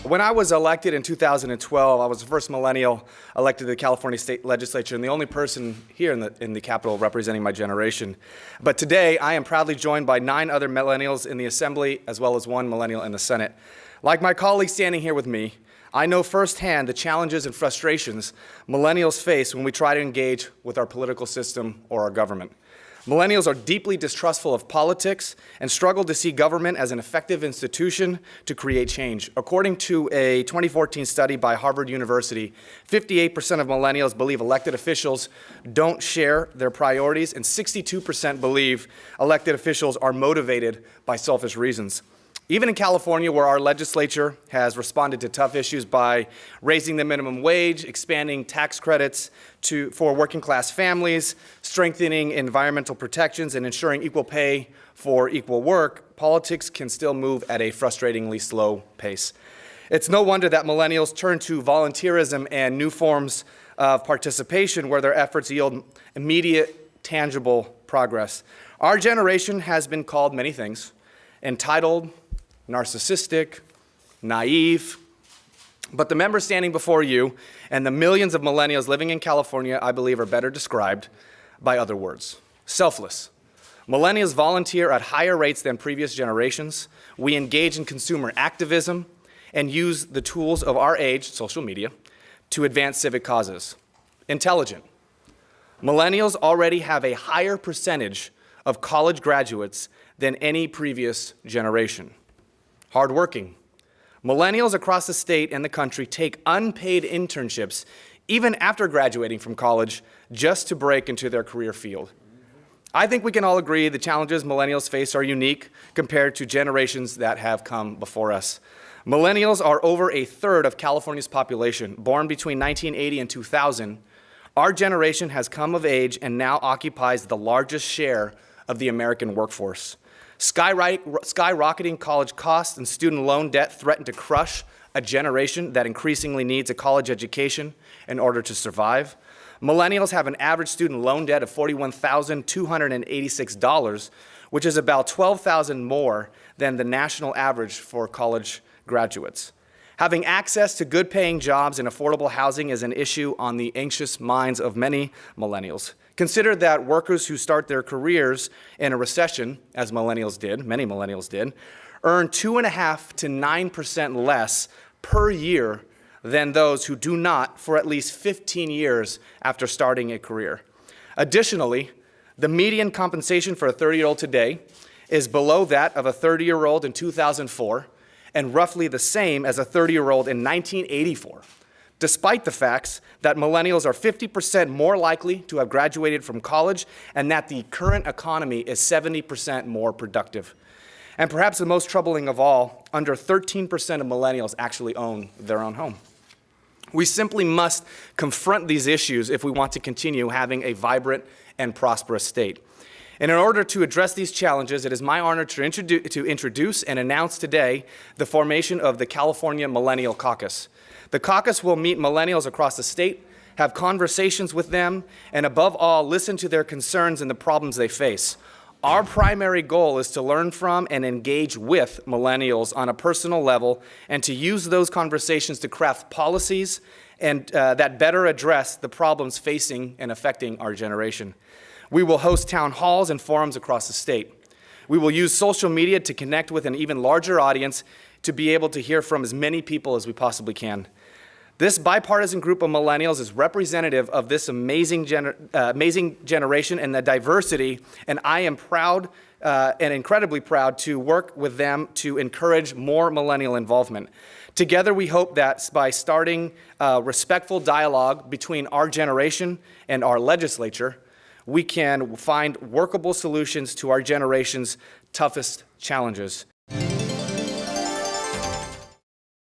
When I was elected in 2012, I was the first millennial elected to the California State Legislature and the only person here in the Capitol representing my generation. But today, I am proudly joined by 9 other millennials in the Assembly, as well as 1 millennial in the Senate. Like my colleagues standing here with me, I know firsthand the challenges and frustrations millennials face when we try to engage with our political system or our government. Millennials are deeply distrustful of politics and struggle to see government as an effective institution to create change. According to a 2014 study by Harvard University, 58% of millennials believe elected officials don't share their priorities, and 62% believe elected officials are motivated by selfish reasons. Even in California, where our legislature has responded to tough issues by raising the minimum wage, expanding tax credits for working class families, strengthening environmental protections, and ensuring equal pay for equal work, politics can still move at a frustratingly slow pace. It's no wonder that millennials turn to volunteerism and new forms of participation where their efforts yield immediate, tangible progress. Our generation has been called many things: entitled, narcissistic, naive, but the members standing before you and the millions of millennials living in California, I believe, are better described by other words: selfless. Millennials volunteer at higher rates than previous generations. We engage in consumer activism and use the tools of our age, social media, to advance civic causes. Intelligent. Millennials already have a higher percentage of college graduates than any previous generation. Hardworking. Millennials across the state and the country take unpaid internships even after graduating from college just to break into their career field. I think we can all agree the challenges millennials face are unique compared to generations that have come before us. Millennials are over a third of California's population, born between 1980 and 2000. Our generation has come of age and now occupies the largest share of the American workforce. Skyrocketing college costs and student loan debt threaten to crush a generation that increasingly needs a college education in order to survive. Millennials have an average student loan debt of $41,286, which is about $12,000 more than the national average for college graduates. Having access to good-paying jobs and affordable housing is an issue on the anxious minds of many millennials. Consider that workers who start their careers in a recession, as millennials did, many millennials did, earn 2.5% to 9% less per year than those who do not for at least 15 years after starting a career. Additionally, the median compensation for a 30-year-old today is below that of a 30-year-old in 2004 and roughly the same as a 30-year-old in 1984. Despite the facts that millennials are 50% more likely to have graduated from college and that the current economy is 70% more productive. And perhaps the most troubling of all, under 13% of millennials actually own their own home. We simply must confront these issues if we want to continue having a vibrant and prosperous state. And in order to address these challenges, it is my honor to introduce and announce today the formation of the California Millennial Caucus. The caucus will meet millennials across the state, have conversations with them, and above all, listen to their concerns and the problems they face. Our primary goal is to learn from and engage with millennials on a personal level and to use those conversations to craft policies and that better address the problems facing and affecting our generation. We will host town halls and forums across the state. We will use social media to connect with an even larger audience to be able to hear from as many people as we possibly can. This bipartisan group of millennials is representative of this amazing generation and the diversity, and I am proud and incredibly proud to work with them to encourage more millennial involvement. Together, we hope that by starting respectful dialogue between our generation and our legislature, we can find workable solutions to our generation's toughest challenges.